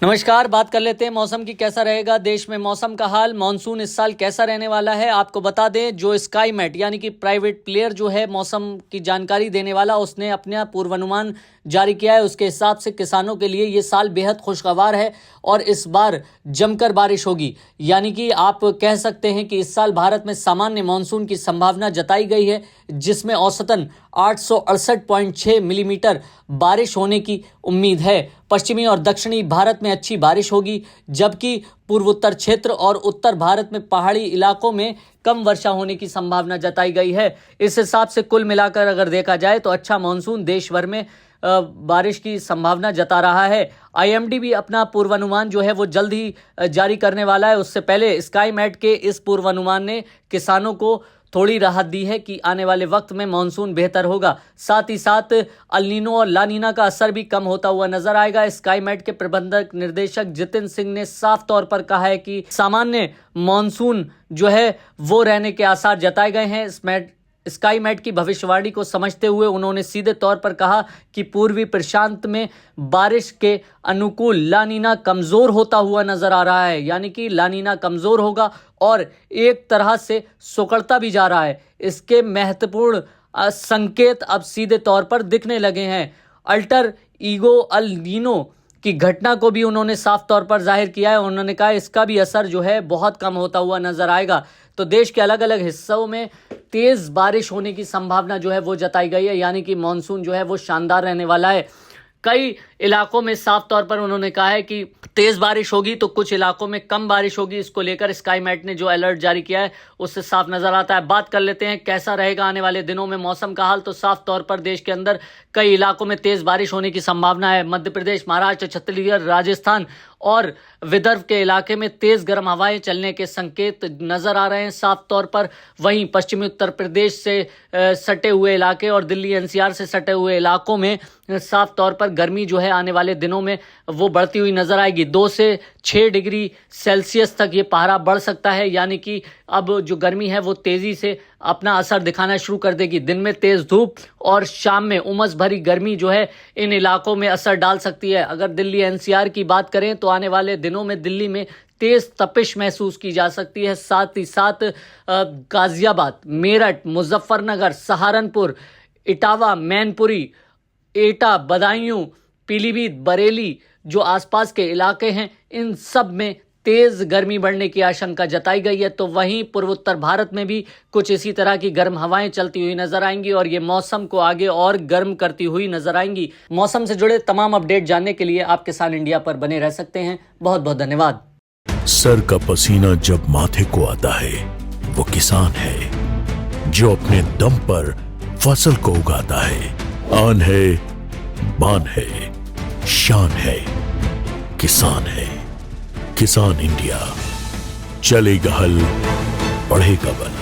नमस्कार। बात कर लेते हैं मौसम की। कैसा रहेगा देश में मौसम का हाल, मानसून इस साल कैसा रहने वाला है। आपको बता दें, जो स्काईमेट यानी कि प्राइवेट प्लेयर जो है मौसम की जानकारी देने वाला, उसने अपना पूर्वानुमान जारी किया है। उसके हिसाब से किसानों के लिए ये साल बेहद खुशगवार है और इस बार जमकर बारिश होगी। यानी कि आप कह सकते हैं कि इस साल भारत में सामान्य मानसून की संभावना जताई गई है, जिसमें औसतन 868.6 मिलीमीटर बारिश होने की उम्मीद है। पश्चिमी और दक्षिणी भारत में अच्छी बारिश होगी, जबकि पूर्वोत्तर क्षेत्र और उत्तर भारत में पहाड़ी इलाकों में कम वर्षा होने की संभावना जताई गई है। इस हिसाब से कुल मिलाकर अगर देखा जाए तो अच्छा मानसून देश भर में बारिश की संभावना जता रहा है। आईएमडी भी अपना पूर्वानुमान जो है वो जल्द ही जारी करने वाला है। उससे पहले स्काईमेट के इस पूर्वानुमान ने किसानों को थोड़ी राहत दी है कि आने वाले वक्त में मानसून बेहतर होगा। साथ ही साथ अल नीनो और ला नीना का असर भी कम होता हुआ नजर आएगा। स्काईमेट के प्रबंधक निर्देशक जितिन सिंह ने साफ तौर पर कहा है कि सामान्य मानसून जो है वो रहने के आसार जताए गए हैं। स्काईमेट की भविष्यवाणी को समझते हुए उन्होंने सीधे तौर पर कहा कि पूर्वी प्रशांत में बारिश के अनुकूल ला नीना कमजोर होता हुआ नजर आ रहा है। यानी कि ला नीना कमजोर होगा और एक तरह से सिकुड़ता भी जा रहा है। इसके महत्वपूर्ण संकेत अब सीधे तौर पर दिखने लगे हैं। अल्टर ईगो अल नीनो की घटना को भी उन्होंने साफ तौर पर जाहिर किया है। उन्होंने कहा इसका भी असर जो है बहुत कम होता हुआ नजर आएगा। तो देश के अलग अलग हिस्सों में तेज बारिश होने की संभावना जो है वो जताई गई है। यानी कि मानसून जो है वो शानदार रहने वाला है। कई इलाकों में साफ तौर पर उन्होंने कहा है कि तेज बारिश होगी तो कुछ इलाकों में कम बारिश होगी। इसको लेकर स्काईमेट ने जो अलर्ट जारी किया है उससे साफ नजर आता है। बात कर लेते हैं कैसा रहेगा आने वाले दिनों में मौसम का हाल। तो साफ तौर पर देश के अंदर कई इलाकों में तेज बारिश होने की संभावना है। मध्य प्रदेश, महाराष्ट्र, छत्तीसगढ़, राजस्थान और विदर्भ के इलाके में तेज गर्म हवाएं चलने के संकेत नजर आ रहे हैं साफ तौर पर। वहीं पश्चिमी उत्तर प्रदेश से सटे हुए इलाके और दिल्ली एनसीआर से सटे हुए इलाकों में साफ तौर पर गर्मी जो है आने वाले दिनों में वो बढ़ती हुई नजर आएगी। 2 से 6 डिग्री सेल्सियस तक ये पारा बढ़ सकता है। यानी कि अब जो गर्मी है वो तेजी से अपना असर दिखाना शुरू कर देगी। दिन में तेज धूप और शाम में उमस भरी गर्मी जो है इन इलाकों में असर डाल सकती है। अगर दिल्ली एनसीआर की बात करें तो आने वाले दिनों में दिल्ली में तेज तपिश महसूस की जा सकती है। साथ ही साथ गाजियाबाद, मेरठ, मुजफ्फरनगर, सहारनपुर, इटावा, मैनपुरी, एटा, बदायूं, पीलीभीत, बरेली जो आसपास के इलाके हैं इन सब में तेज गर्मी बढ़ने की आशंका जताई गई है। तो वहीं पूर्वोत्तर भारत में भी कुछ इसी तरह की गर्म हवाएं चलती हुई नजर आएंगी और ये मौसम को आगे और गर्म करती हुई नजर आएंगी। मौसम से जुड़े तमाम अपडेट जानने के लिए आप किसान इंडिया पर बने रह सकते हैं। बहुत बहुत धन्यवाद। सर का पसीना जब माथे को आता है वो किसान है जो अपने दम पर फसल को उगाता है। आन है, बान है, शान है, किसान है। किसान इंडिया, चलेगा हल, बढ़ेगा बल।